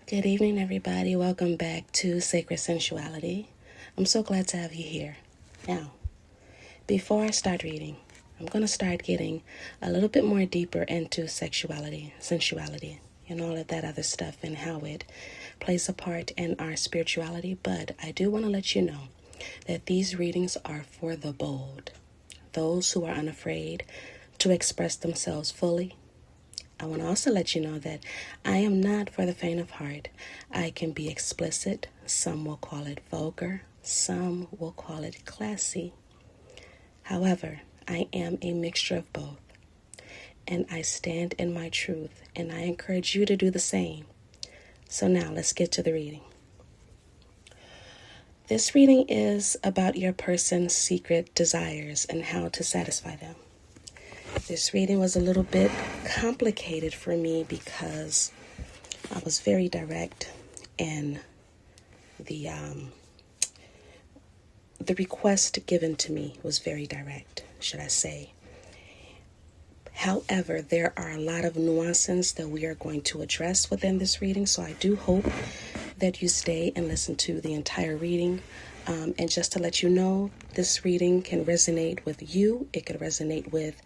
Good evening, everybody. Welcome back to Sacred Sensuality. I'm so glad to have you here. Now, before I start reading, I'm going to start getting a little bit more deeper into sexuality, sensuality, and all of that other stuff and how it plays a part in our spirituality. But I do want to let you know that these readings are for the bold, those who are unafraid to express themselves fully. I want to also let you know that I am not for the faint of heart. I can be explicit. Some will call it vulgar. Some will call it classy. However, I am a mixture of both. And I stand in my truth. And I encourage you to do the same. So now let's get to the reading. This reading is about your person's secret desires and how to satisfy them. This reading was a little bit complicated for me because I was very direct in the request given to me was very direct, should I say. However, there are a lot of nuances that we are going to address within this reading, so I do hope that you stay and listen to the entire reading. And just to let you know, this reading can resonate with you. It could resonate with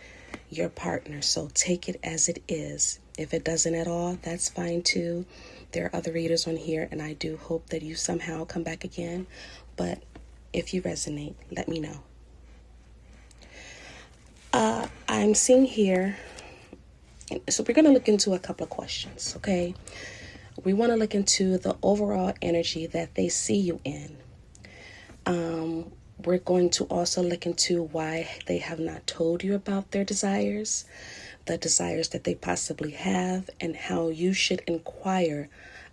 your partner. So take it as it is. If it doesn't at all, that's fine too. There are other readers on here, and I do hope that you somehow come back again. But if you resonate, let me know. I'm seeing here, so we're going to look into a couple of questions, okay? We want to look into the overall energy that they see you in. We're going to also look into why they have not told you about their desires, the desires that they possibly have, and how you should inquire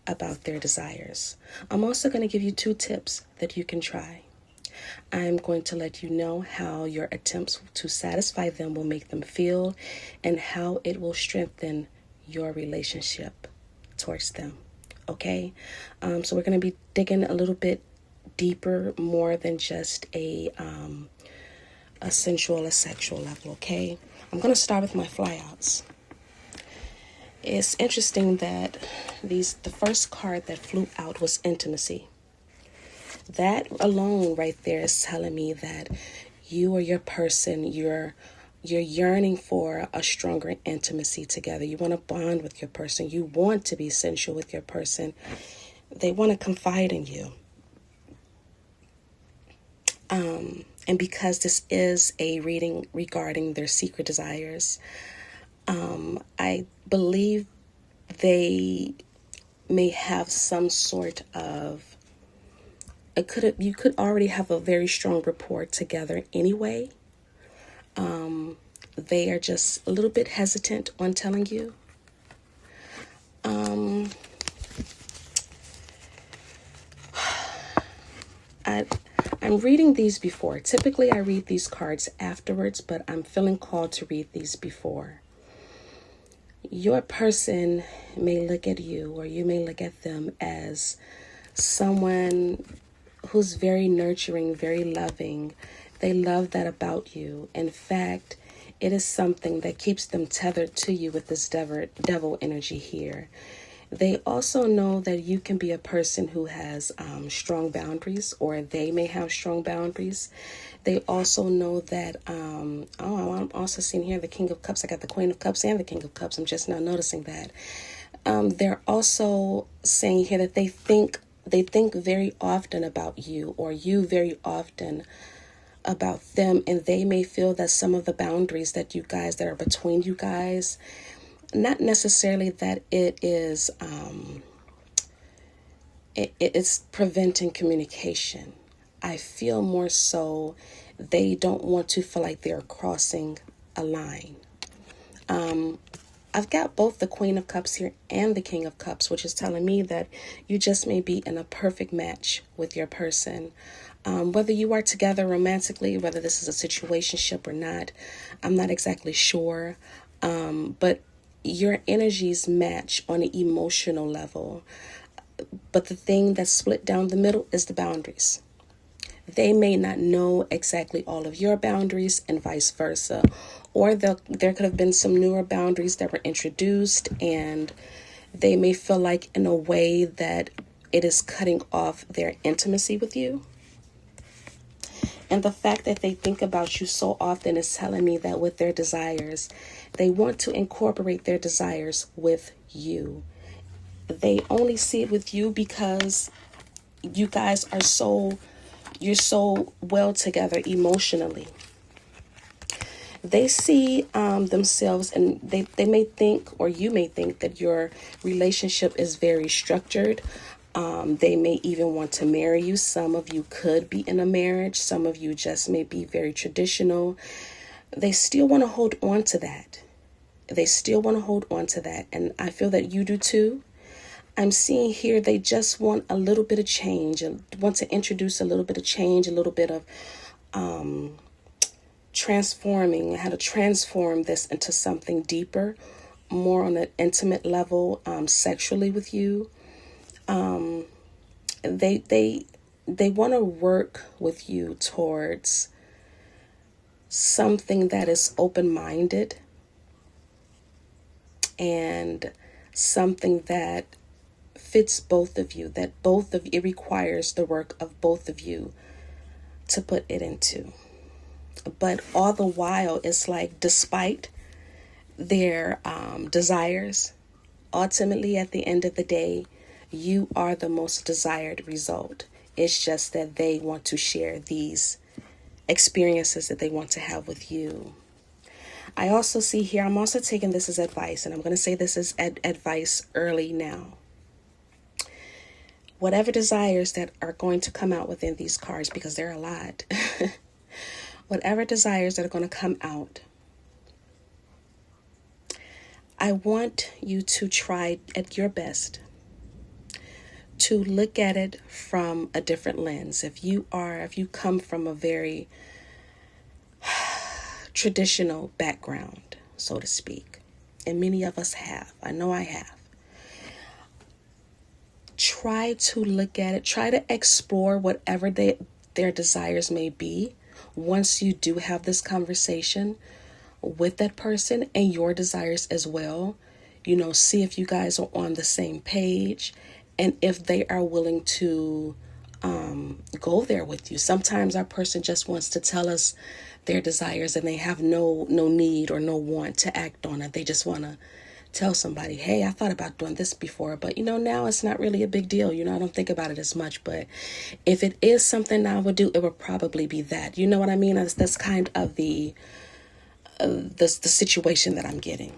about their desires. I'm also going to give you 2 tips that you can try. I'm going to let you know how your attempts to satisfy them will make them feel and how it will strengthen your relationship towards them. Okay? So we're going to be digging a little bit deeper, more than just a sensual or sexual level, okay? I'm going to start with my flyouts. It's interesting that the first card that flew out was intimacy. That alone right there is telling me that you or your person, you're yearning for a stronger intimacy together. You want to bond with your person. You want to be sensual with your person. They want to confide in you. And because this is a reading regarding their secret desires, I believe they may have some sort of, you could already have a very strong rapport together anyway. They are just a little bit hesitant on telling you. I'm reading these before. Typically, I read these cards afterwards, but I'm feeling called to read these before. Your person may look at you, or you may look at them as someone who's very nurturing, very loving. They love that about you. In fact, it is something that keeps them tethered to you with this devil energy here. They also know that you can be a person who has strong boundaries, or they may have strong boundaries. They also know that, I'm also seeing here the King of Cups. I got the Queen of Cups and the King of Cups. I'm just now noticing that. They're also saying here that they think very often about you, or you very often about them, and they may feel that some of the boundaries that are between you guys, not necessarily that it is it's preventing communication. I feel more so they don't want to feel like they're crossing a line. I've got both the Queen of Cups here and the King of Cups, which is telling me that you just may be in a perfect match with your person. Whether you are together romantically, whether this is a situationship or not, I'm not exactly sure. But your energies match on an emotional level. But the thing that's split down the middle is the boundaries. They may not know exactly all of your boundaries and vice versa. Or there could have been some newer boundaries that were introduced, and They may feel like in a way that it is cutting off their intimacy with you. And the fact that they think about you so often is telling me that with their desires, they want to incorporate their desires with you. They only see it with you because you guys are you're so well together emotionally. They see themselves, and they may think, or you may think, that your relationship is very structured. They may even want to marry you. Some of you could be in a marriage. Some of you just may be very traditional. They still want to hold on to that. They still want to hold on to that. And I feel that you do too. I'm seeing here they just want a little bit of change, and want to introduce a little bit of change, a little bit of transforming, how to transform this into something deeper, more on an intimate level, sexually with you. They want to work with you towards something that is open-minded and something that fits both of you, that both of it requires the work of both of you to put it into. But all the while, it's like, despite their desires, ultimately at the end of the day, you are the most desired result. It's just that they want to share these experiences that they want to have with you. I also see here, I'm also taking this as advice, and I'm going to say this is advice early now. Whatever desires that are going to come out within these cards, because there are a lot, whatever desires that are going to come out, I want you to try at your best to look at it from a different lens. If you come from a very traditional background, so to speak, and many of us have, I know I have, try to look at it, try to explore whatever their desires may be once you do have this conversation with that person, and your desires as well. See if you guys are on the same page, and if they are willing to go there with you. Sometimes our person just wants to tell us their desires, and they have no need or no want to act on it. They just want to tell somebody, hey, I thought about doing this before, but now it's not really a big deal. I don't think about it as much, but if it is something I would do, it would probably be that. You know what I mean? That's kind of the situation that I'm getting.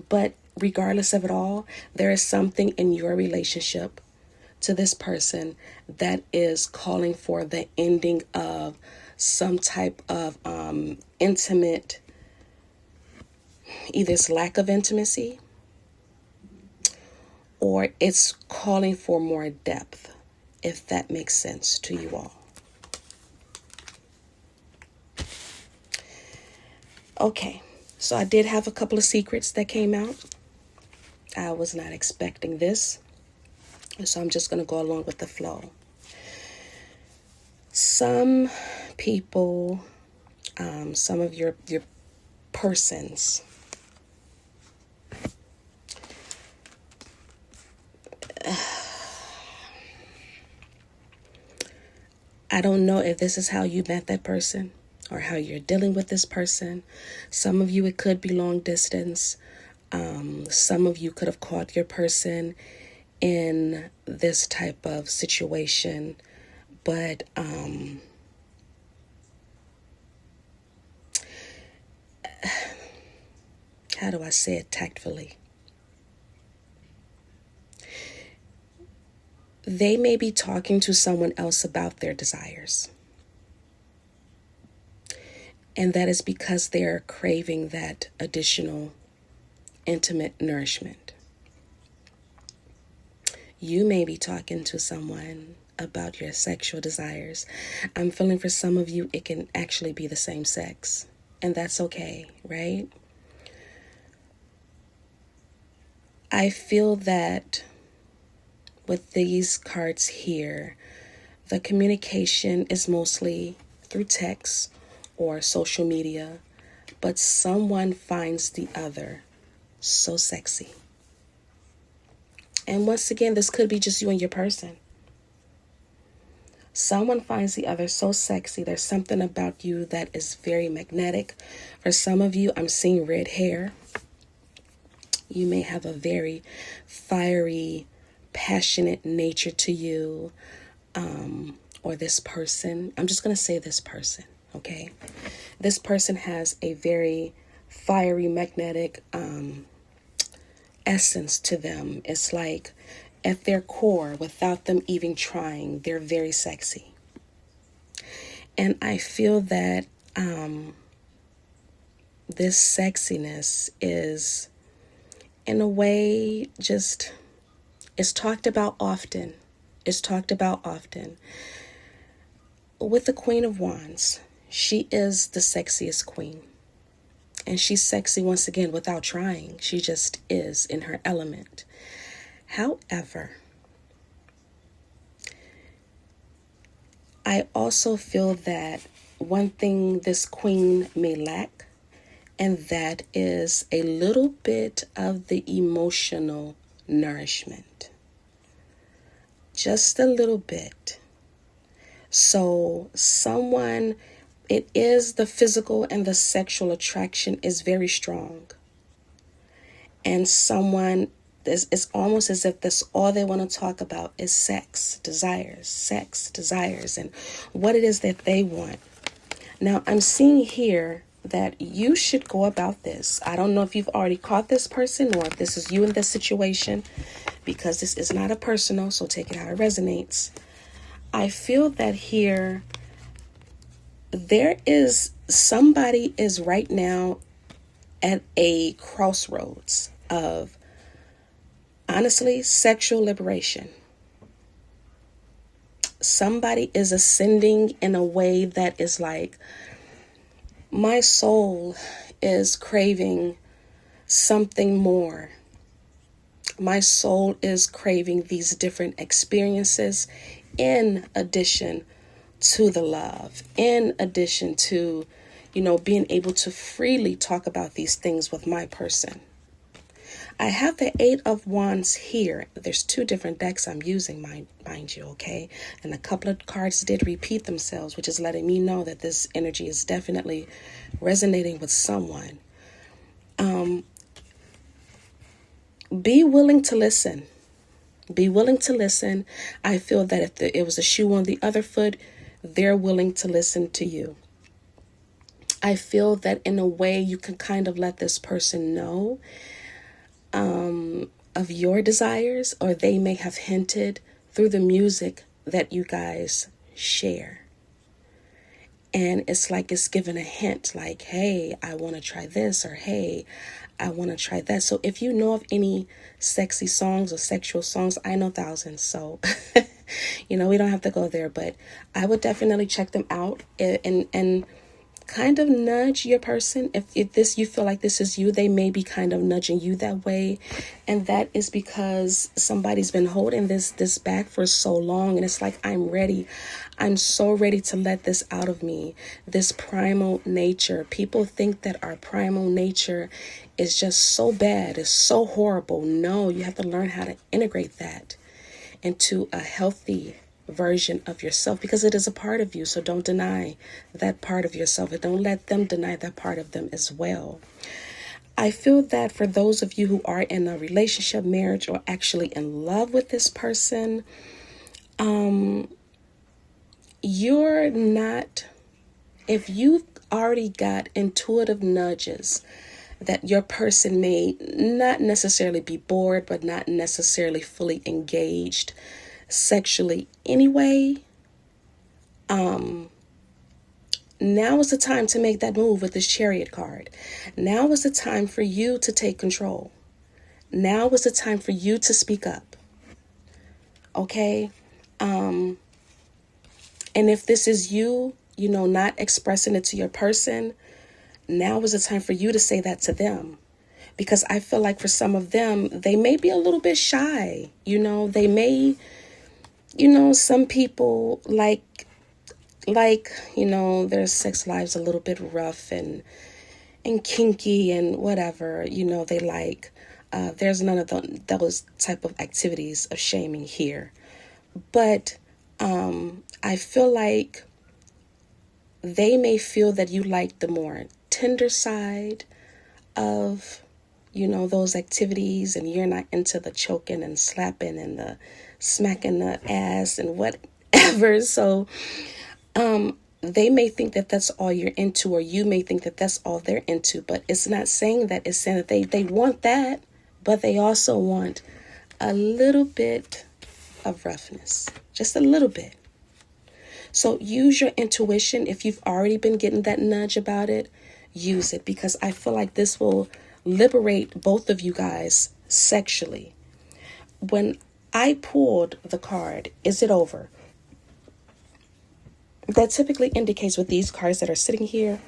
But regardless of it all, there is something in your relationship to this person that is calling for the ending of some type of intimate, either it's lack of intimacy, or it's calling for more depth, if that makes sense to you all. Okay, so I did have a couple of secrets that came out. I was not expecting this, so I'm just going to go along with the flow. Some people, some of your persons, I don't know if this is how you met that person or how you're dealing with this person. Some of you, it could be long distance. Some of you could have caught your person in this type of situation, but how do I say it tactfully? They may be talking to someone else about their desires. And that is because they're craving that additional intimate nourishment. You may be talking to someone about your sexual desires. I'm feeling for some of you, it can actually be the same sex. And that's okay, right? I feel that with these cards here, the communication is mostly through text or social media, but someone finds the other so sexy. And once again, this could be just you and your person. Someone finds the other so sexy. There's something about you that is very magnetic. For some of you, I'm seeing red hair. You may have a very fiery, passionate nature to you, or this person. I'm just going to say this person, okay? This person has a very fiery, magnetic essence to them. It's like at their core, without them even trying, they're very sexy. And I feel that this sexiness is, in a way, just, it's talked about often. It's talked about often. With the Queen of Wands, she is the sexiest queen. And she's sexy, once again, without trying. She just is in her element. However, I also feel that one thing this queen may lack, and that is a little bit of the emotional nourishment. Just a little bit. So someone, it is the physical and the sexual attraction is very strong. And someone, it's almost as if that's all they want to talk about is sex, desires, and what it is that they want. Now, I'm seeing here that you should go about this. I don't know if you've already caught this person or if this is you in this situation, because this is not a personal, so take it how it resonates. I feel that here, there is somebody is right now at a crossroads of, honestly, sexual liberation. Somebody is ascending in a way that is like, my soul is craving something more. My soul is craving these different experiences in addition to the love, in addition to, being able to freely talk about these things with my person. I have the 8 of Wands here. There's 2 different decks I'm using, mind you, okay? And a couple of cards did repeat themselves, which is letting me know that this energy is definitely resonating with someone. Be willing to listen. Be willing to listen. I feel that if it was a shoe on the other foot, they're willing to listen to you. I feel that in a way you can kind of let this person know of your desires, or they may have hinted through the music that you guys share. And it's like it's given a hint, like, hey, I want to try this, or hey, I want to try that. So if you know of any sexy songs or sexual songs, I know thousands. So, we don't have to go there, but I would definitely check them out and kind of nudge your person. If this, you feel like this is you, they may be kind of nudging you that way. And that is because somebody's been holding this back for so long. And it's like, I'm ready. I'm so ready to let this out of me. This primal nature. People think that our primal nature is just so bad. It's so horrible. No, you have to learn how to integrate that into a healthy version of yourself, because it is a part of you. So don't deny that part of yourself, and don't let them deny that part of them as well. I feel that for those of you who are in a relationship, marriage, or actually in love with this person, you're not, if you've already got intuitive nudges that your person may not necessarily be bored, but not necessarily fully engaged sexually anyway, now is the time to make that move with this Chariot card. Now is the time for you to take control. Now is the time for you to speak up. Okay? And if this is you, not expressing it to your person, now is the time for you to say that to them. Because I feel like for some of them, they may be a little bit shy. They may, some people like, their sex lives a little bit rough and kinky and whatever. They like There's none of those type of activities of shaming here. But I feel like they may feel that you like the more tender side of, those activities, and you're not into the choking and slapping and the smacking the ass and whatever. So they may think that that's all you're into, or you may think that that's all they're into, but it's not saying that. It's saying that they want that, but they also want a little bit of roughness, just a little bit. So use your intuition. If you've already been getting that nudge about it, use it, because I feel like this will liberate both of you guys sexually. When I pulled the card, is it over? That typically indicates, with these cards that are sitting here,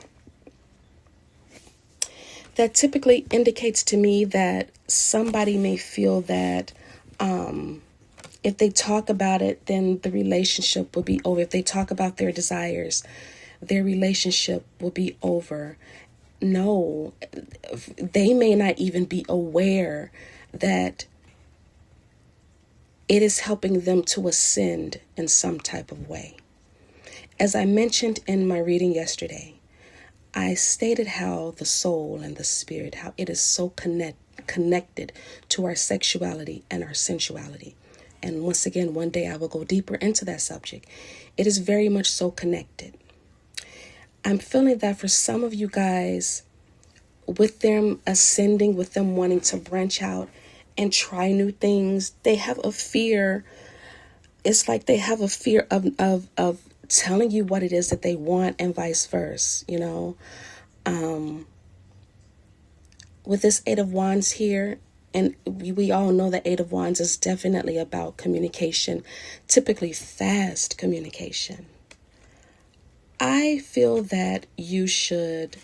that typically indicates to me that somebody may feel that if they talk about it, then the relationship will be over. If they talk about their desires, their relationship will be over. No, they may not even be aware that it is helping them to ascend in some type of way. As I mentioned in my reading yesterday, I stated how the soul and the spirit, how it is so connected to our sexuality and our sensuality. And once again, one day I will go deeper into that subject. It is very much so connected. I'm feeling that for some of you guys, with them ascending, with them wanting to branch out and try new things, they have a fear. It's like they have a fear of telling you what it is that they want, and vice versa, with this Eight of Wands here, and we all know that Eight of Wands is definitely about communication, typically fast communication. I feel that you should,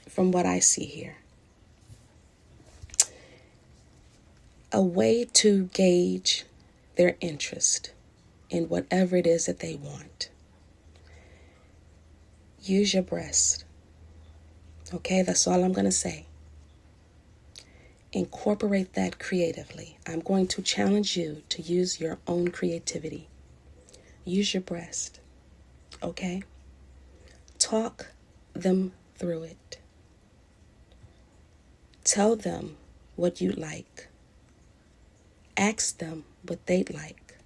from what I see here, a way to gauge their interest in whatever it is that they want. Use your breast. Okay, that's all I'm going to say. Incorporate that creatively. I'm going to challenge you to use your own creativity. Use your breast. Okay? Talk them through it. Tell them what you like. Ask them what they'd like.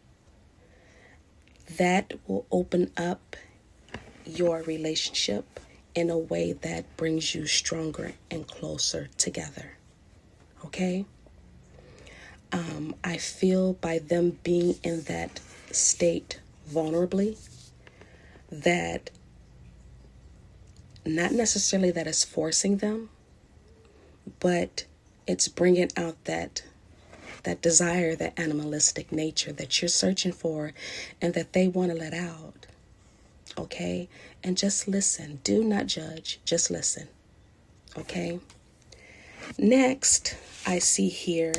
That will open up your relationship in a way that brings you stronger and closer together. Okay? I feel by them being in that state vulnerably, that not necessarily that it's forcing them, but it's bringing out that desire, that animalistic nature that you're searching for and that they want to let out. Okay? And just listen. Do not judge. Just listen. Okay? Next, I see here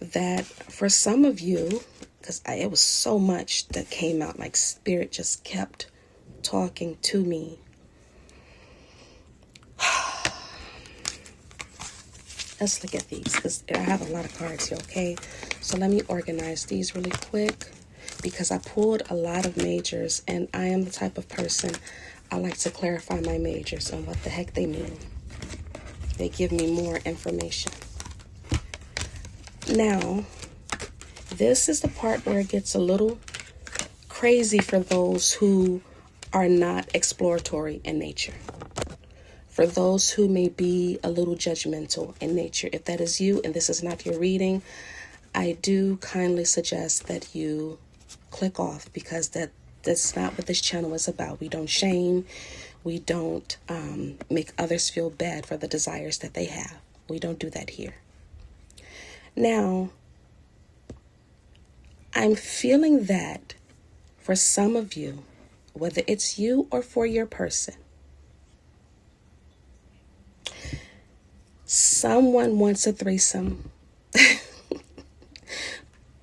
that for some of you, because it was so much that came out, like spirit just kept talking to me. Let's look at these, because I have a lot of cards here, okay? So let me organize these really quick, because I pulled a lot of majors, and I am the type of person, I like to clarify my majors and what the heck they mean. They give me more information. Now, this is the part where it gets a little crazy for those who are not exploratory in nature. For those who may be a little judgmental in nature. If that is you and this is not your reading, I do kindly suggest that you click off, because that's not what this channel is about. We don't shame. We don't make others feel bad for the desires that they have. We don't do that here. Now, I'm feeling that for some of you, whether it's you or for your person, someone wants a threesome.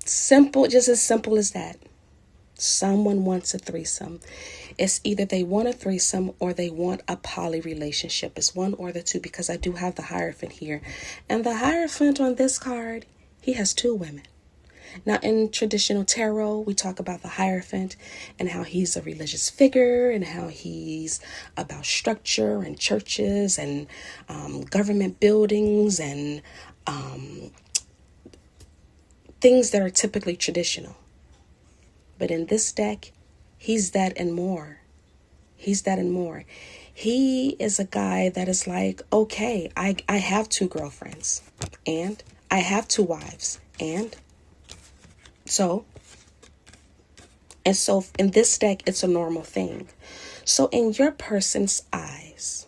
Simple, just as simple as that. Someone wants a threesome. It's either they want a threesome or they want a poly relationship. It's one or the two, because I do have the Hierophant here. And the Hierophant on this card, he has 2 women. Now, in traditional tarot, we talk about the Hierophant and how he's a religious figure and how he's about structure and churches and government buildings and things that are typically traditional. But in this deck, he's that and more. He's that and more. He is a guy that is like, okay, I have 2 girlfriends and I have 2 wives and so in this deck, it's a normal thing. So in your person's eyes,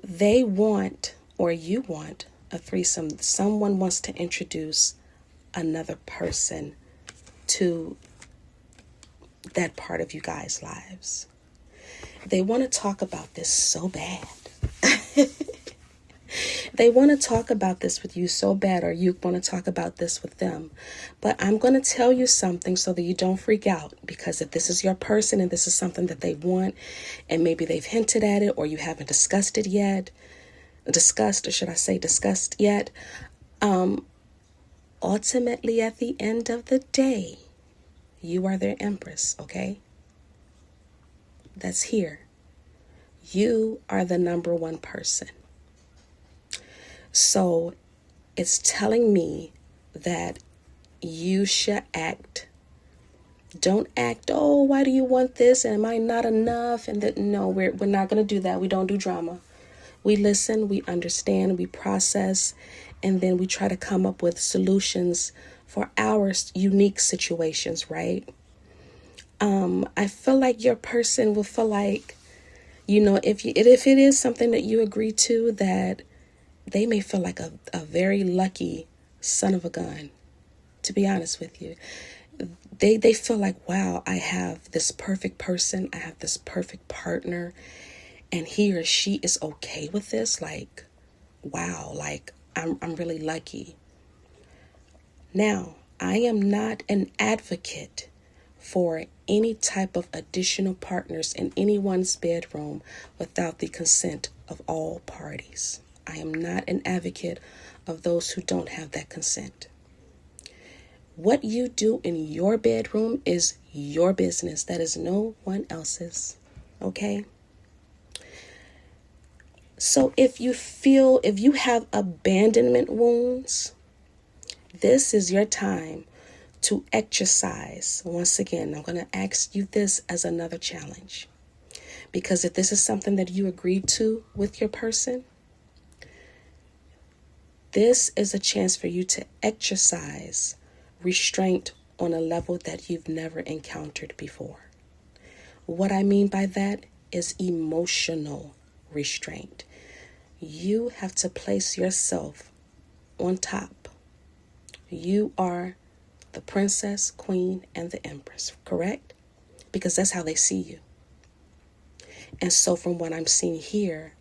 they want, or you want, a threesome. Someone wants to introduce another person to that part of you guys' lives. They want to talk about this so bad. They want to talk about this with you so bad, or you want to talk about this with them. But I'm going to tell you something so that you don't freak out, because if this is your person and this is something that they want, and maybe they've hinted at it or you haven't discussed yet, ultimately at the end of the day, you are their empress, okay? That's here. You are the number 1 person. So it's telling me that you should act. Don't act, oh, why do you want this? And am I not enough? And that, no, we're not going to do that. We don't do drama. We listen, we understand, we process, and then we try to come up with solutions for our unique situations, right? I feel like your person will feel like, if it is something that you agree to, that they may feel like a very lucky son of a gun, to be honest with you. They feel like, wow, I have this perfect person. I have this perfect partner. And he or she is okay with this. Like, wow, like I'm really lucky. Now, I am not an advocate for any type of additional partners in anyone's bedroom without the consent of all parties. I am not an advocate of those who don't have that consent. What you do in your bedroom is your business. That is no one else's. Okay? So if you have abandonment wounds, this is your time to exercise. Once again, I'm going to ask you this as another challenge. Because if this is something that you agreed to with your person, this is a chance for you to exercise restraint on a level that you've never encountered before. What I mean by that is emotional restraint. You have to place yourself on top. You are the princess, queen, and the empress, correct? Because that's how they see you. And so from what I'm seeing here,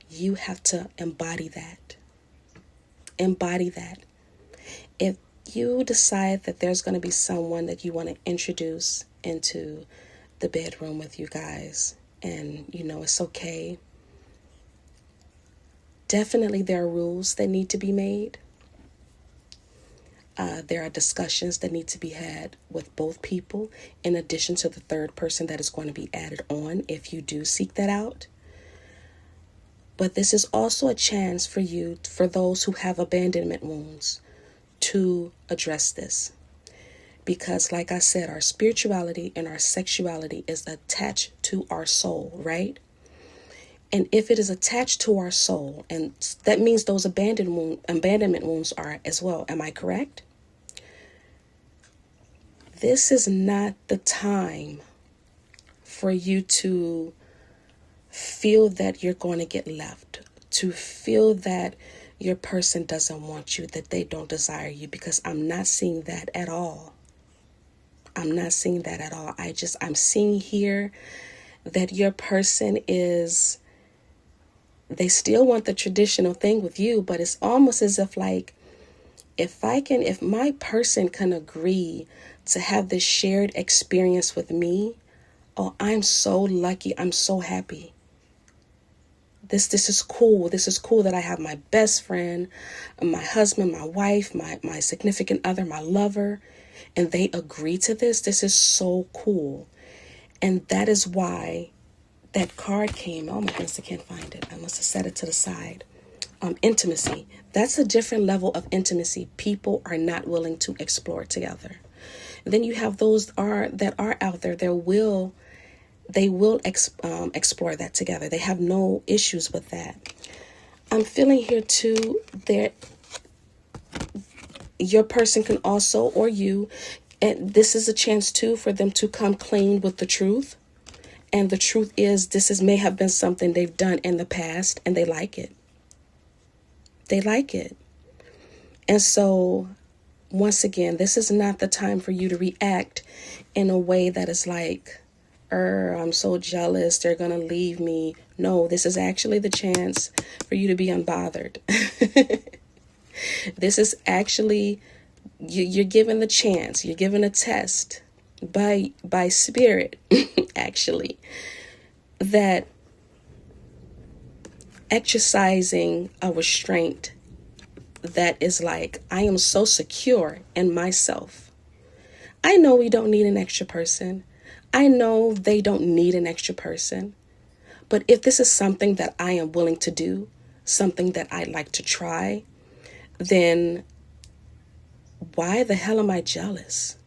you have to embody that. Embody that. If you decide that there's going to be someone that you want to introduce into the bedroom with you guys, and it's okay, definitely there are rules that need to be made. There are discussions that need to be had with both people, in addition to the third person that is going to be added on if you do seek that out. But this is also a chance for you, for those who have abandonment wounds, to address this. Because like I said, our spirituality and our sexuality is attached to our soul, right? And if it is attached to our soul, and that means those abandonment wounds are as well. Am I correct? This is not the time for you to feel that you're going to get left, to feel that your person doesn't want you, that they don't desire you, because I'm not seeing that at all. I'm not seeing that at all. I'm seeing here that your person they still want the traditional thing with you, but it's almost as if like, if my person can agree to have this shared experience with me, oh, I'm so lucky. I'm so happy. This is cool. This is cool that I have my best friend, my husband, my wife, my significant other, my lover, and they agree to this. This is so cool. And that is why that card came. Oh my goodness, I can't find it. I must have set it to the side. Intimacy. That's a different level of intimacy people are not willing to explore together. And then you have those that are out there. They will explore that together. They have no issues with that. I'm feeling here too that your person can also, or you, and this is a chance too for them to come clean with the truth. And the truth is, may have been something they've done in the past, and they like it. They like it. And so, once again, this is not the time for you to react in a way that is like, I'm so jealous, they're going to leave me. No, this is actually the chance for you to be unbothered. This is actually, you're given the chance, you're given a test by spirit, actually, that exercising a restraint that is like, I am so secure in myself. I know we don't need an extra person. I know they don't need an extra person. But if this is something that I am willing to do, something that I'd like to try, then why the hell am I jealous?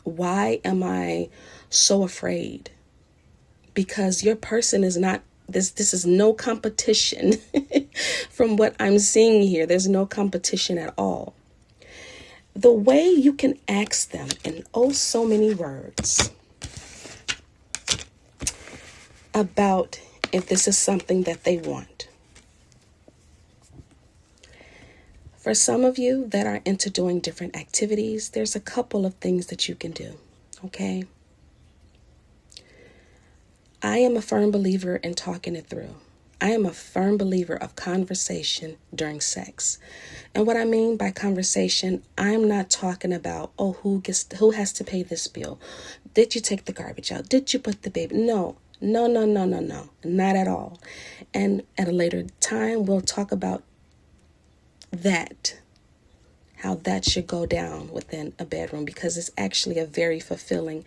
Why am I so afraid? Because your person is not, this is no competition. From what I'm seeing here, there's no competition at all. The way you can ask them in so many words about if this is something that they want. For some of you that are into doing different activities, there's a couple of things that you can do, okay? I am a firm believer in talking it through. I am a firm believer of conversation during sex. And what I mean by conversation, I'm not talking about, who has to pay this bill? Did you take the garbage out? Did you put the baby? No, not at all. And at a later time, we'll talk about that, how that should go down within a bedroom, because it's actually a very fulfilling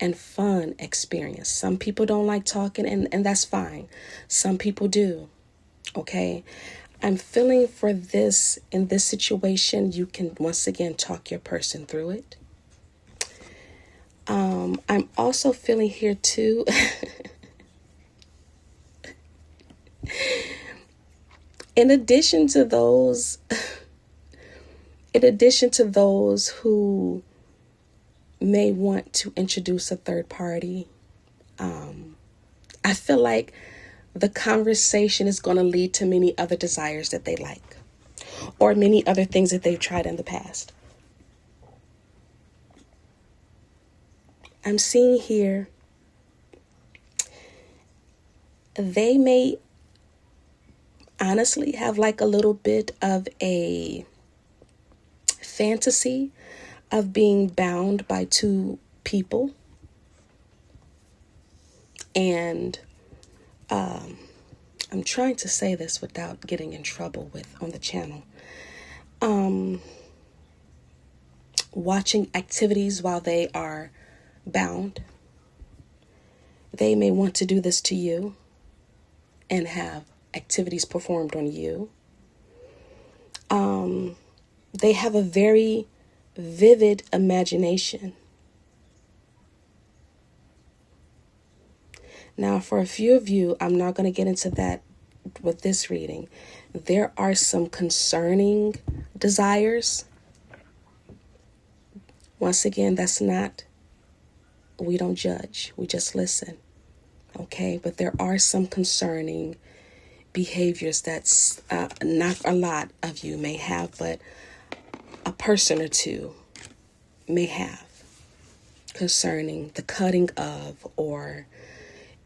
and fun experience. Some people don't like talking, and that's fine. Some people do. Okay. I'm feeling for this, in this situation, you can once again talk your person through it. I'm also feeling here too. In addition to those who may want to introduce a third party, I feel like the conversation is going to lead to many other desires that they like, or many other things that they've tried in the past. I'm seeing here, they may honestly have like a little bit of a fantasy of being bound by two people. And I'm trying to say this without getting in trouble on the channel. Watching activities while they are bound. They may want to do this to you and have activities performed on you. They have a very vivid imagination. Now, for a few of you, I'm not going to get into that with this reading. There are some concerning desires. Once again, we don't judge. We just listen. Okay? But there are some concerning behaviors that's not a lot of you may have, but a person or two may have, concerning the cutting of or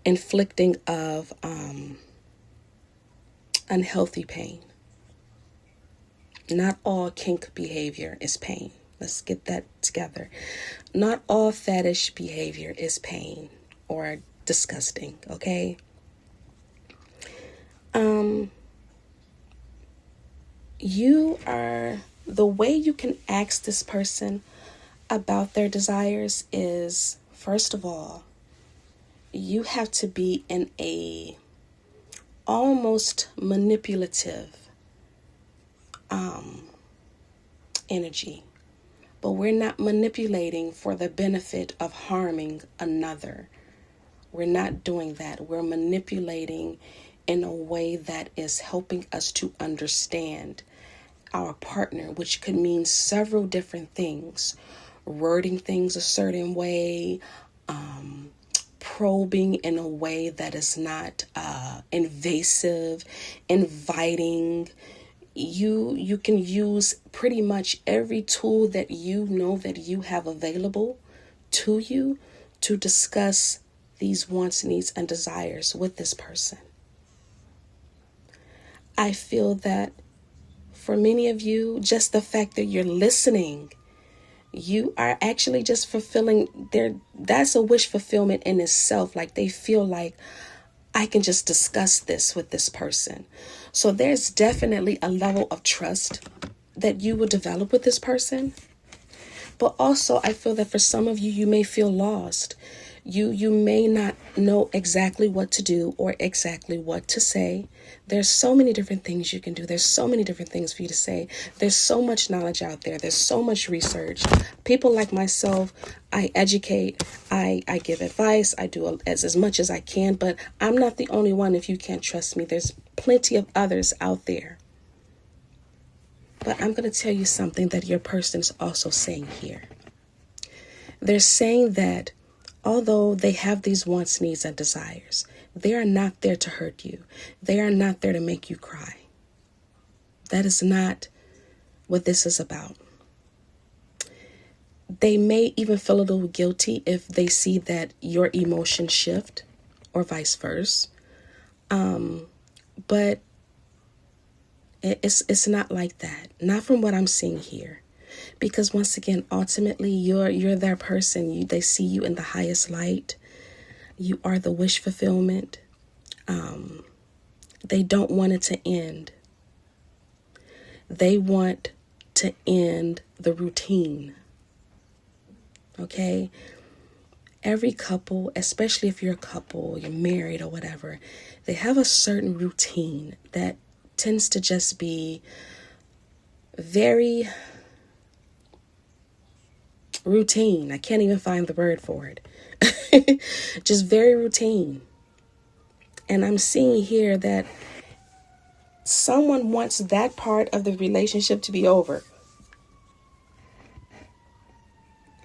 inflicting of unhealthy pain. Not all kink behavior is pain. Let's get that together. Not all fetish behavior is pain or disgusting, okay? The way you can ask this person about their desires is, first of all, you have to be in a almost manipulative energy. But we're not manipulating for the benefit of harming another. We're not doing that. We're manipulating in a way that is helping us to understand our partner, which could mean several different things. Wording things a certain way, probing in a way that is not invasive, inviting. You can use pretty much every tool that you know that you have available to you to discuss these wants, needs, and desires with this person. I feel that for many of you, just the fact that you're listening, you are actually just fulfilling that's a wish fulfillment in itself. Like they feel like, I can just discuss this with this person. So there's definitely a level of trust that you will develop with this person. But also, I feel that for some of you, you may feel lost. You may not know exactly what to do or exactly what to say. There's so many different things you can do. There's so many different things for you to say. There's so much knowledge out there. There's so much research. People like myself, I educate, I give advice, I do as much as I can, but I'm not the only one. If you can't trust me, there's plenty of others out there. But I'm going to tell you something that your person is also saying here. They're saying that although they have these wants, needs, and desires, they are not there to hurt you. They are not there to make you cry. That is not what this is about. They may even feel a little guilty if they see that your emotions shift or vice versa. But it's not like that. Not from what I'm seeing here. Because once again, ultimately, you're their person. They see you in the highest light. You are the wish fulfillment. They don't want it to end. They want to end the routine. Okay? Every couple, especially if you're a couple, you're married or whatever, they have a certain routine that tends to just be very routine. I can't even find the word for it. Just very routine. And I'm seeing here that someone wants that part of the relationship to be over.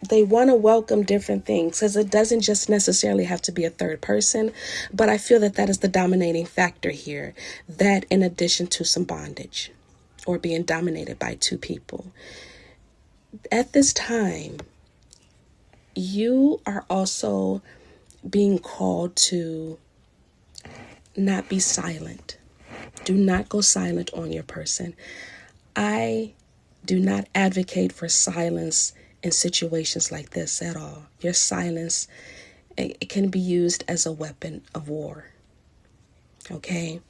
They want to welcome different things, because it doesn't just necessarily have to be a third person. But I feel that is the dominating factor here. That in addition to some bondage or being dominated by two people. At this time, you are also being called to not be silent. Do not go silent on your person. I do not advocate for silence in situations like this at all. Your silence, it can be used as a weapon of war. Okay?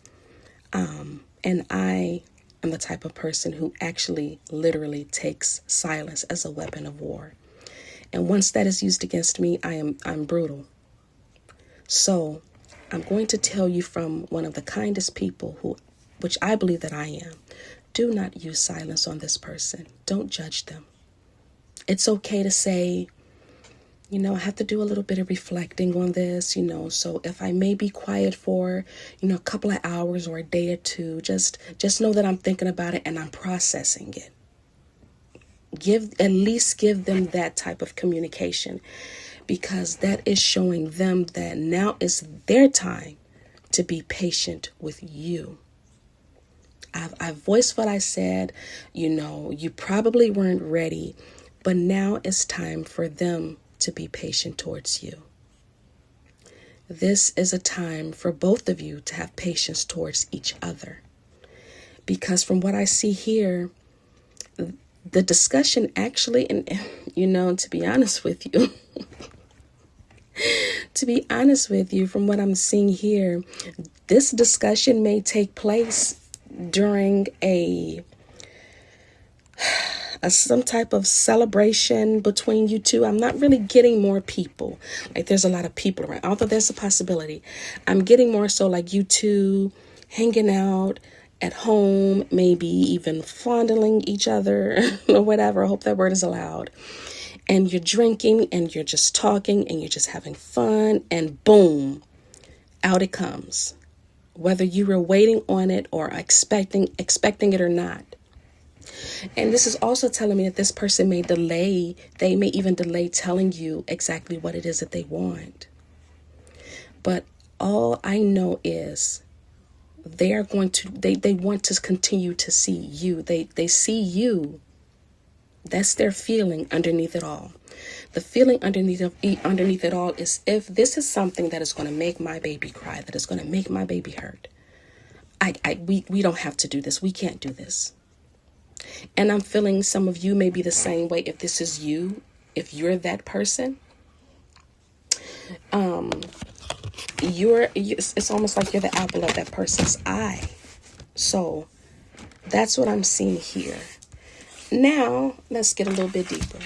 And I am the type of person who actually literally takes silence as a weapon of war. And once that is used against me, I'm brutal. So I'm going to tell you from one of the kindest people which I believe that I am. Do not use silence on this person. Don't judge them. It's okay to say, I have to do a little bit of reflecting on this, so if I may be quiet for, a couple of hours or a day or two, just know that I'm thinking about it and I'm processing it. At least give them that type of communication, because that is showing them that now is their time to be patient with you. I've voiced what I said, you probably weren't ready, but now it's time for them to be patient towards you. This is a time for both of you to have patience towards each other. Because from what I see here, The discussion actually, and to be honest with you, from what I'm seeing here, this discussion may take place during some type of celebration between you two. I'm not really getting more people. Like there's a lot of people around, although there's a possibility. I'm getting more so like you two hanging out at home, maybe even fondling each other or whatever. I hope that word is allowed. And you're drinking and you're just talking and you're just having fun, and boom, out it comes. Whether you were waiting on it or expecting it or not. And this is also telling me that this person may delay. They may even delay telling you exactly what it is that they want. But all I know is they want to continue to see you. They see you. That's their feeling underneath it all. The feeling underneath it all is, if this is something that is going to make my baby cry, that is going to make my baby hurt, we don't have to do this. We can't do this. And I'm feeling some of you may be the same way. If this is you, if you're that person, it's almost like you're the apple of that person's eye. So that's what I'm seeing here. Now, let's get a little bit deeper.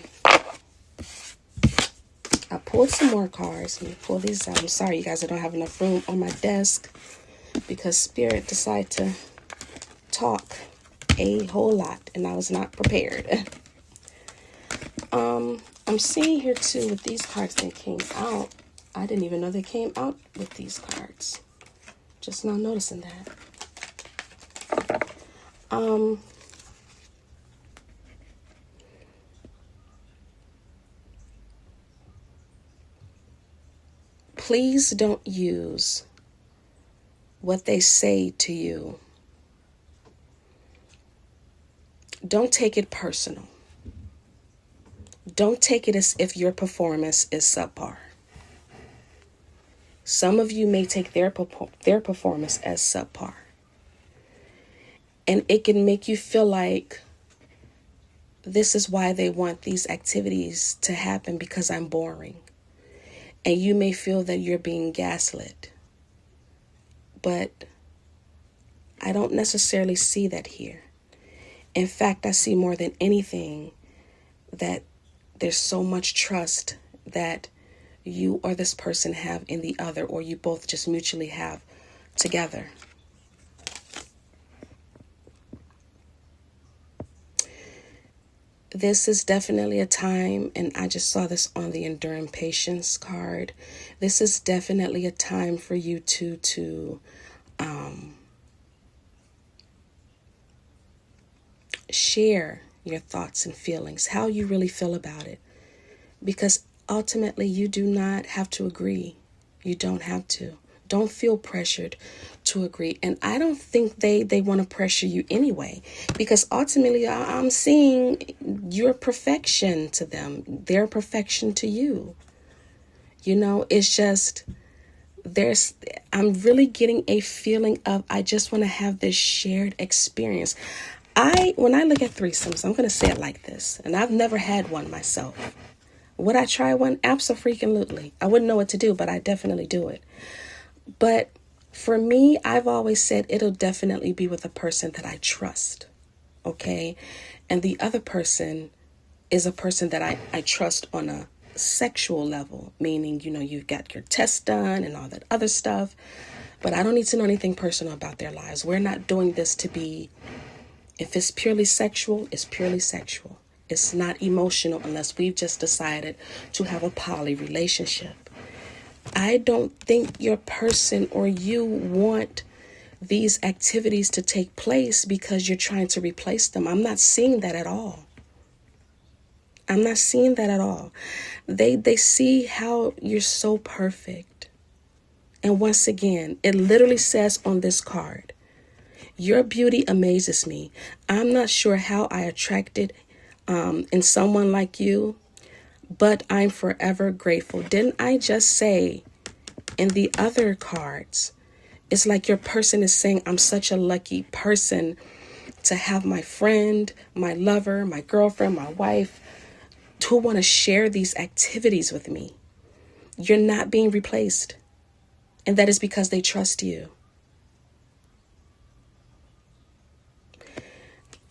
I pulled some more cards. Let me pull these out. I'm sorry, you guys, I don't have enough room on my desk because Spirit decided to talk a whole lot and I was not prepared. I'm seeing here too with these cards that came out. I didn't even know they came out with these cards. Just now noticing that. Please don't use what they say to you. Don't take it personal. Don't take it as if your performance is subpar. Some of you may take their performance as subpar. And it can make you feel like this is why they want these activities to happen, because I'm boring. And you may feel that you're being gaslit. But I don't necessarily see that here. In fact, I see more than anything that there's so much trust that you or this person have in the other, or you both just mutually have together. This is definitely a time, and I just saw this on the Enduring Patience card. This is definitely a time for you to share your thoughts and feelings, how you really feel about it. Because ultimately, you do not have to agree. You don't have to. Don't feel pressured to agree. And I don't think they want to pressure you anyway, because ultimately I'm seeing your perfection to them, their perfection to you. It's just, I'm really getting a feeling of, I just want to have this shared experience. When I look at threesomes, I'm going to say it like this, and I've never had one myself. Would I try one? Absolutely. I wouldn't know what to do, but I definitely do it. But for me, I've always said it'll definitely be with a person that I trust, okay? And the other person is a person that I trust on a sexual level, meaning, you've got your test done and all that other stuff, but I don't need to know anything personal about their lives. We're not doing this to be, if it's purely sexual, it's purely sexual. It's not emotional unless we've just decided to have a poly relationship. I don't think your person or you want these activities to take place because you're trying to replace them. I'm not seeing that at all. They see how you're so perfect. And once again, it literally says on this card, your beauty amazes me. I'm not sure how I attracted in someone like you, but I'm forever grateful. Didn't I just say in the other cards, it's like your person is saying, I'm such a lucky person to have my friend, my lover, my girlfriend, my wife, who want to share these activities with me. You're not being replaced. And that is because they trust you.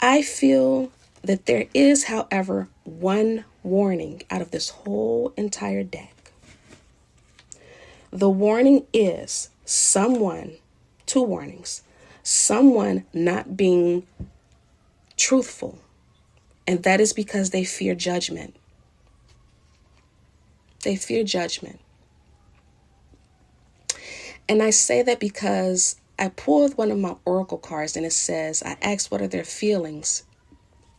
I feel that there is, however, one warning out of this whole entire deck. The warning is two warnings. Someone not being truthful, and that is because they fear judgment. They fear judgment. And I say that because I pulled one of my oracle cards and it says, I asked what are their feelings.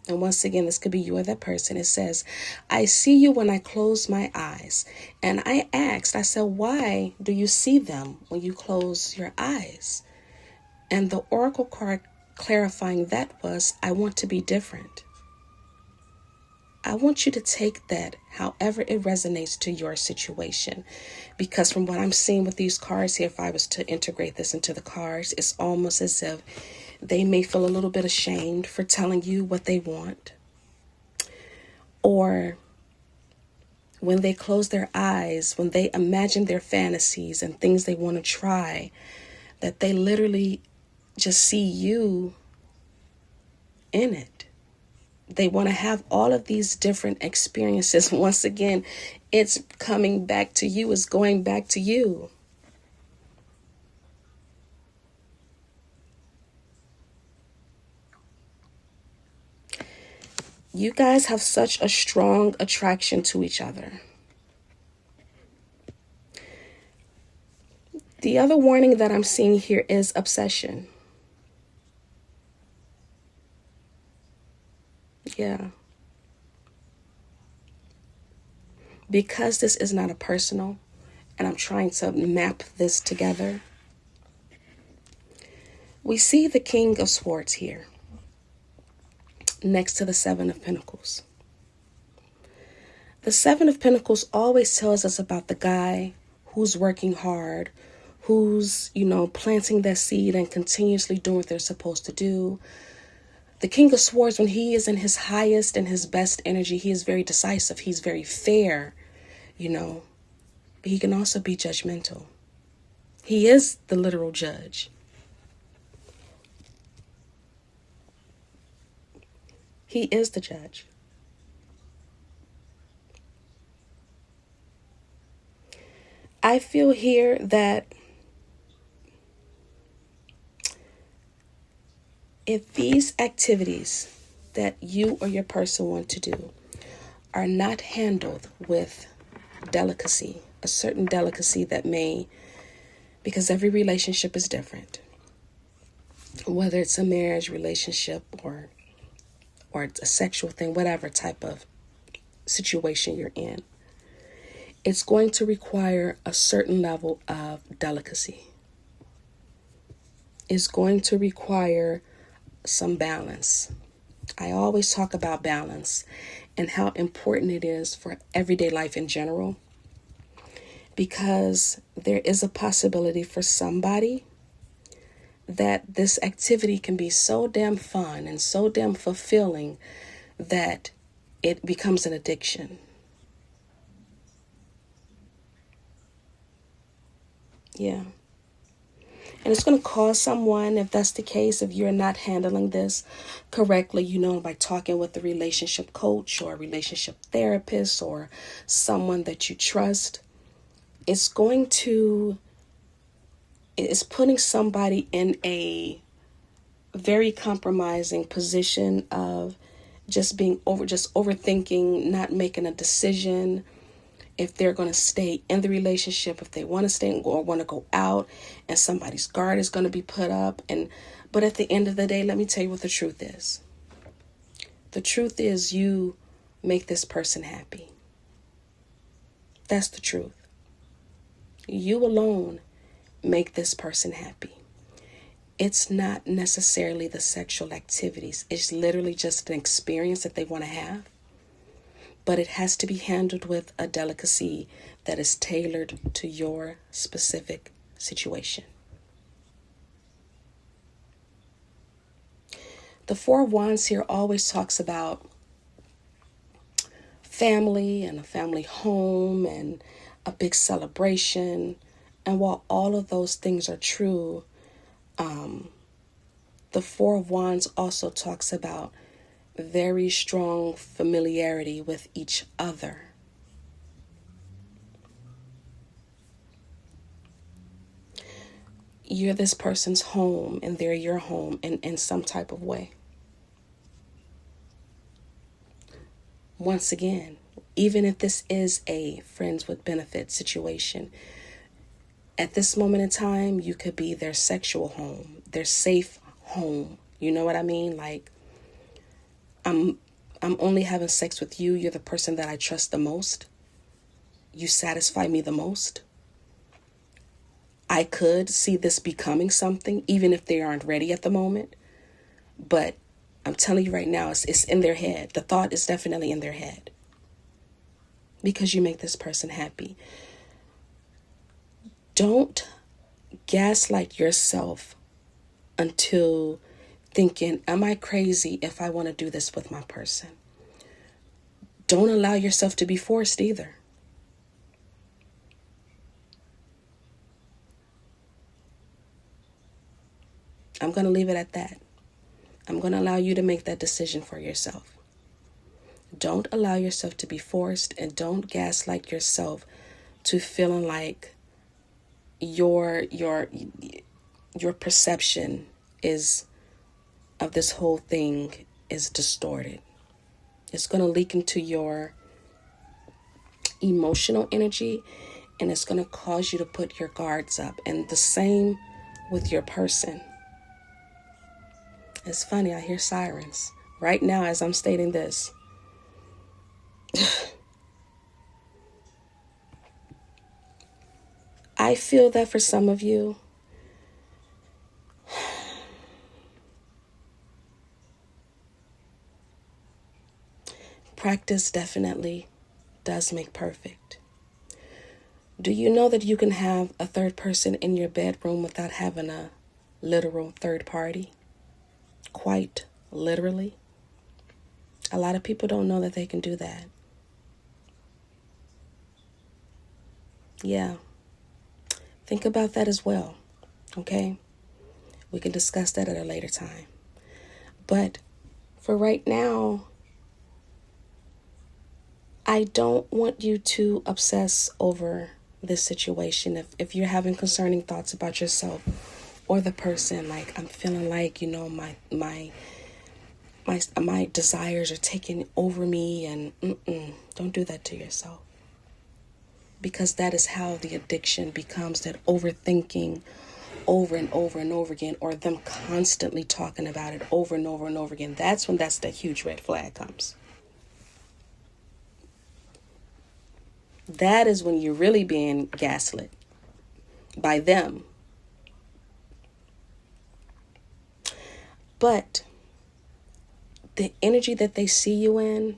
And once again, this could be you or that person. It says, I see you when I close my eyes. And I said, why do you see them when you close your eyes? And the oracle card clarifying that was, I want to be different. I want you to take that however it resonates to your situation. Because from what I'm seeing with these cards here, if I was to integrate this into the cards, it's almost as if they may feel a little bit ashamed for telling you what they want. Or when they close their eyes, when they imagine their fantasies and things they want to try, that they literally just see you in it. They want to have all of these different experiences. Once again, it's coming back to you. It's going back to you. You guys have such a strong attraction to each other. The other warning that I'm seeing here is obsession. Yeah. Because this is not a personal, and I'm trying to map this together, we see the King of Swords here, next to the Seven of Pentacles. The Seven of Pentacles always tells us about the guy who's working hard, who's, planting that seed and continuously doing what they're supposed to do. The King of Swords, when he is in his highest and his best energy, he is very decisive. He's very fair, but he can also be judgmental. He is the literal judge. He is the judge. I feel here that if these activities that you or your person want to do are not handled with delicacy, a certain delicacy that because every relationship is different, whether it's a marriage relationship or it's a sexual thing, whatever type of situation you're in, it's going to require a certain level of delicacy. It's going to require some balance. I always talk about balance and how important it is for everyday life in general, because there is a possibility for somebody that this activity can be so damn fun and so damn fulfilling that it becomes an addiction. Yeah. And it's going to cause someone, if that's the case, if you're not handling this correctly, by talking with a relationship coach or a relationship therapist or someone that you trust, it's putting somebody in a very compromising position of just overthinking, not making a decision if they're going to stay in the relationship, if they want to stay or want to go out, and somebody's guard is going to be put up. But at the end of the day, let me tell you what the truth is. The truth is you make this person happy. That's the truth. You alone make this person happy. It's not necessarily the sexual activities. It's literally just an experience that they want to have. But it has to be handled with a delicacy that is tailored to your specific situation. The Four of Wands here always talks about family and a family home and a big celebration. And while all of those things are true, the Four of Wands also talks about very strong familiarity with each other. You're this person's home and they're your home in some type of way. Once again, even if this is a friends with benefit situation, at this moment in time, you could be their sexual home, their safe home. You know what I mean? Like, I'm only having sex with you. You're the person that I trust the most. You satisfy me the most. I could see this becoming something, even if they aren't ready at the moment. But I'm telling you right now, it's in their head. The thought is definitely in their head. Because you make this person happy. Don't gaslight yourself until thinking, am I crazy if I want to do this with my person? Don't allow yourself to be forced either. I'm going to leave it at that. I'm going to allow you to make that decision for yourself. Don't allow yourself to be forced, and don't gaslight yourself to feeling like your perception is of this whole thing is distorted. It's going to leak into your emotional energy, and it's going to cause you to put your guards up. And the same with your person. It's funny, I hear sirens right now as I'm stating this. I feel that for some of you, practice definitely does make perfect. Do you know that you can have a third person in your bedroom without having a literal third party? Quite literally. A lot of people don't know that they can do that. Yeah. Think about that as well. Okay? We can discuss that at a later time. But for right now, I don't want you to obsess over this situation. If you're having concerning thoughts about yourself or the person, like, I'm feeling like, my desires are taking over me, and don't do that to yourself. Because that is how the addiction becomes, that overthinking over and over and over again, or them constantly talking about it over and over and over again. That's when that's the huge red flag comes. That is when you're really being gaslit by them. But the energy that they see you in,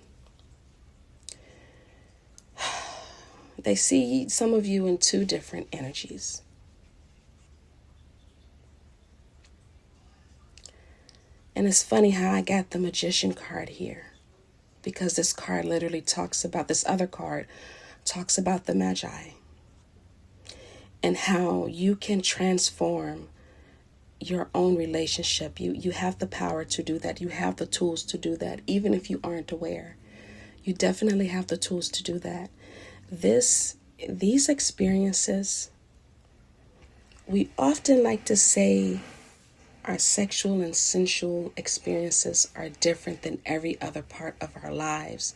they see some of you in two different energies. And it's funny how I got the Magician card here, because this card literally talks about, this other card talks about the Magi and how you can transform your own relationship. You have the power to do that. You have the tools to do that, even if you aren't aware. You definitely have the tools to do that. These experiences, we often like to say our sexual and sensual experiences are different than every other part of our lives.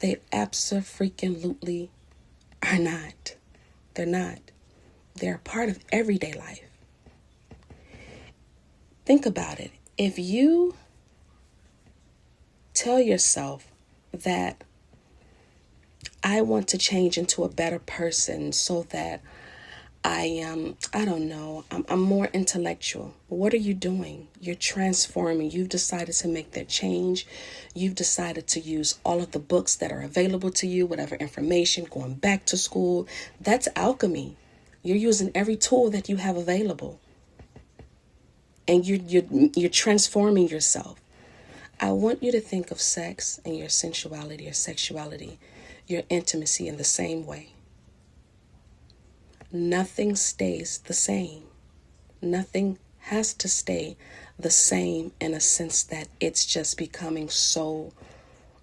They absolutely are not. They're not. They're a part of everyday life. Think about it. If you tell yourself that I want to change into a better person so that I'm more intellectual. What are you doing? You're transforming. You've decided to make that change. You've decided to use all of the books that are available to you, whatever information, going back to school. That's alchemy. You're using every tool that you have available. And you're transforming yourself. I want you to think of sex and your sensuality, your sexuality, your intimacy in the same way. Nothing stays the same. Nothing has to stay the same in a sense that it's just becoming so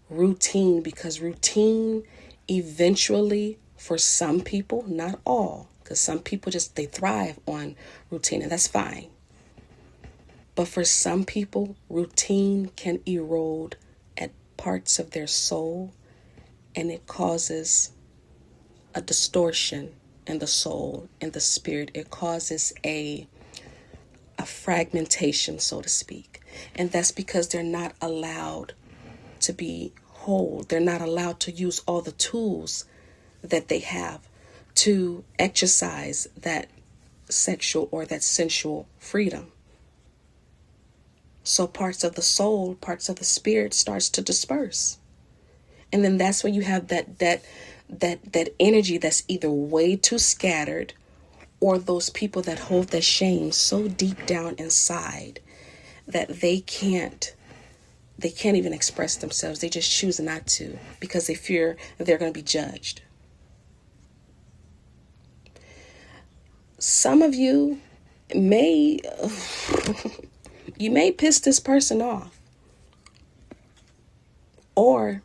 routine, because routine eventually, for some people, not all, because some people they thrive on routine, and that's fine. But for some people, routine can erode at parts of their soul, and it causes a distortion in the soul, in the spirit. It causes a fragmentation, so to speak. And that's because they're not allowed to be whole. They're not allowed to use all the tools that they have to exercise that sexual or that sensual freedom. So parts of the soul, parts of the spirit starts to disperse. And then that's when you have that energy that's either way too scattered, or those people that hold that shame so deep down inside that they can't even express themselves. They just choose not to because they fear that they're going to be judged. Some of you may piss this person off, or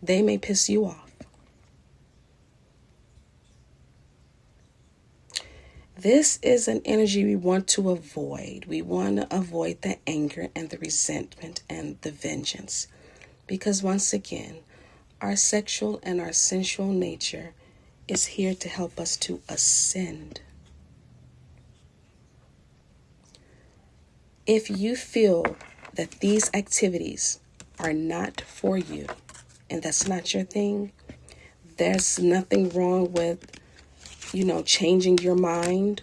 they may piss you off. This is an energy we want to avoid. We want to avoid the anger and the resentment and the vengeance. Because once again, our sexual and our sensual nature is here to help us to ascend. If you feel that these activities are not for you, and that's not your thing, there's nothing wrong with changing your mind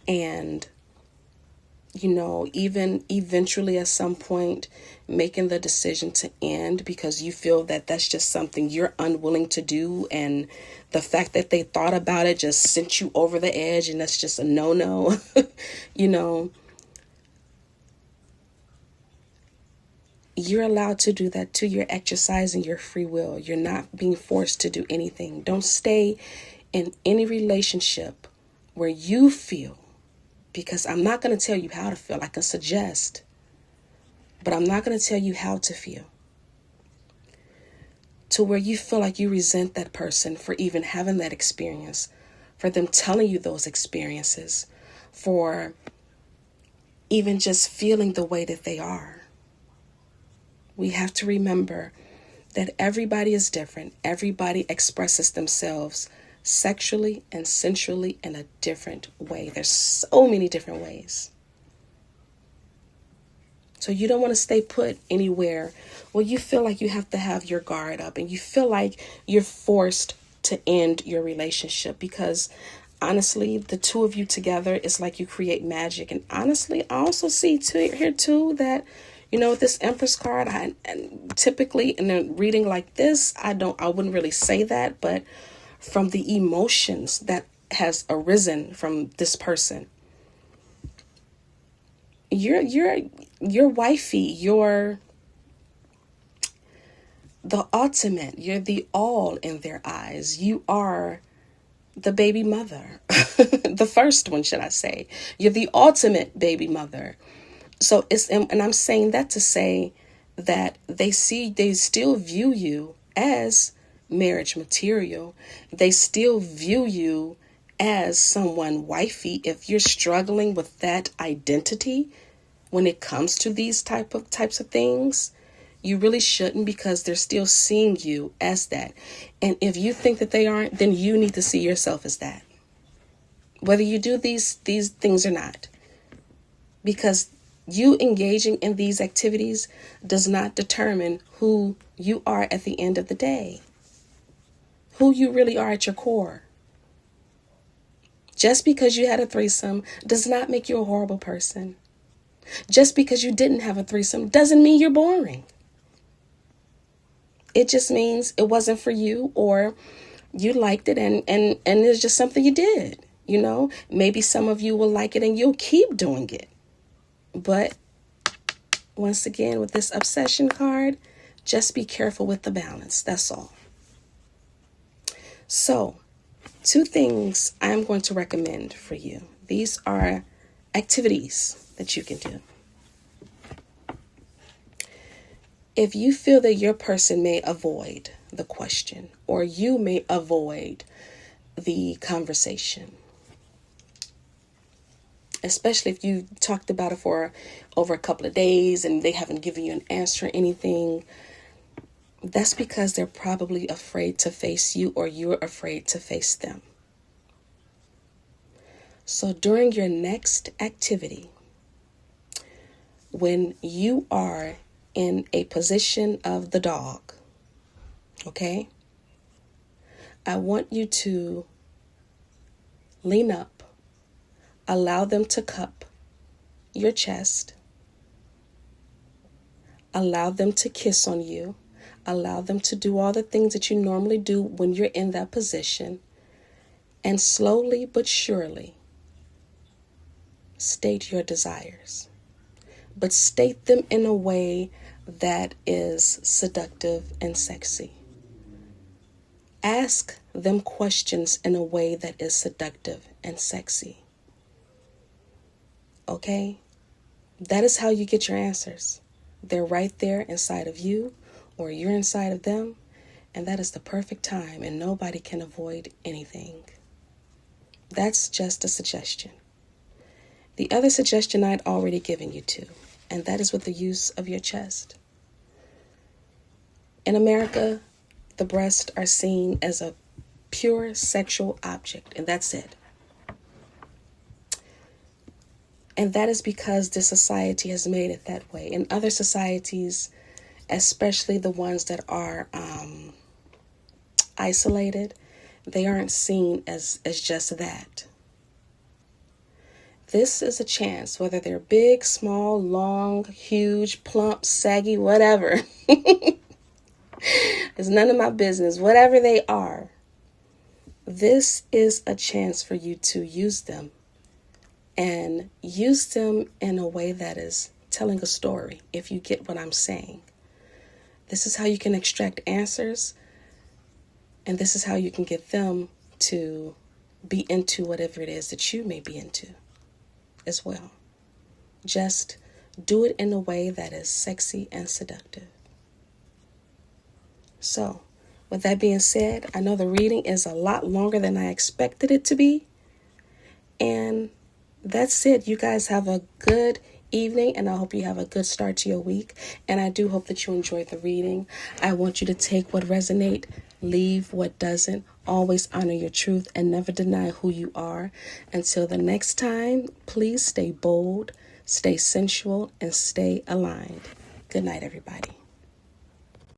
and, even eventually at some point making the decision to end because you feel that that's just something you're unwilling to do. And the fact that they thought about it just sent you over the edge, and that's just a no-no, You're allowed to do that too. You're exercising your free will. You're not being forced to do anything. Don't stay in any relationship where you feel, because I'm not going to tell you how to feel. I can suggest, but I'm not going to tell you how to feel. To where you feel like you resent that person for even having that experience, for them telling you those experiences, for even just feeling the way that they are. We have to remember that everybody is different. Everybody expresses themselves sexually and sensually in a different way. There's so many different ways. So you don't want to stay put anywhere where you feel like you have to have your guard up and you feel like you're forced to end your relationship, because honestly, the two of you together is like you create magic. And honestly, I also see here too that with this Empress card, and typically in a reading like this, I wouldn't really say that, but from the emotions that has arisen from this person, you're wifey, you're the ultimate, you're the all in their eyes. You are the baby mother, the first one, should I say. You're the ultimate baby mother. So and I'm saying that to say that they still view you as marriage material. They still view you as someone wifey. If you're struggling with that identity when it comes to these types of things, you really shouldn't, because they're still seeing you as that. And if you think that they aren't, then you need to see yourself as that, whether you do these things or not, because you engaging in these activities does not determine who you are at the end of the day, who you really are at your core. Just because you had a threesome does not make you a horrible person. Just because you didn't have a threesome doesn't mean you're boring. It just means it wasn't for you, or you liked it and it's just something you did. Maybe some of you will like it and you'll keep doing it. But once again, with this obsession card, just be careful with the balance. That's all. So, 2 things I'm going to recommend for you. These are activities that you can do. If you feel that your person may avoid the question, or you may avoid the conversation, especially if you talked about it for over a couple of days and they haven't given you an answer or anything, that's because they're probably afraid to face you, or you're afraid to face them. So during your next activity, when you are in a position of the dog, okay, I want you to lean up, allow them to cup your chest, allow them to kiss on you, allow them to do all the things that you normally do when you're in that position, and slowly but surely state your desires. But state them in a way that is seductive and sexy. Ask them questions in a way that is seductive and sexy. Okay? That is how you get your answers. They're right there inside of you, or you're inside of them, and that is the perfect time, and nobody can avoid anything. That's just a suggestion. The other suggestion I'd already given you to, and that is with the use of your chest. In America, the breasts are seen as a pure sexual object, and that's it. And that is because this society has made it that way. In other societies, especially the ones that are isolated, they aren't seen as just that. This is a chance, whether they're big, small, long, huge, plump, saggy, whatever. It's none of my business. Whatever they are, this is a chance for you to use them, and use them in a way that is telling a story, if you get what I'm saying. This is how you can extract answers, and this is how you can get them to be into whatever it is that you may be into as well. Just do it in a way that is sexy and seductive. So, with that being said, I know the reading is a lot longer than I expected it to be. And that's it. You guys have a good evening, and I hope you have a good start to your week. And I do hope that you enjoyed the reading. I want you to take what resonates, leave what doesn't. Always honor your truth and never deny who you are. Until the next time, please stay bold, stay sensual, and stay aligned. Good night, everybody.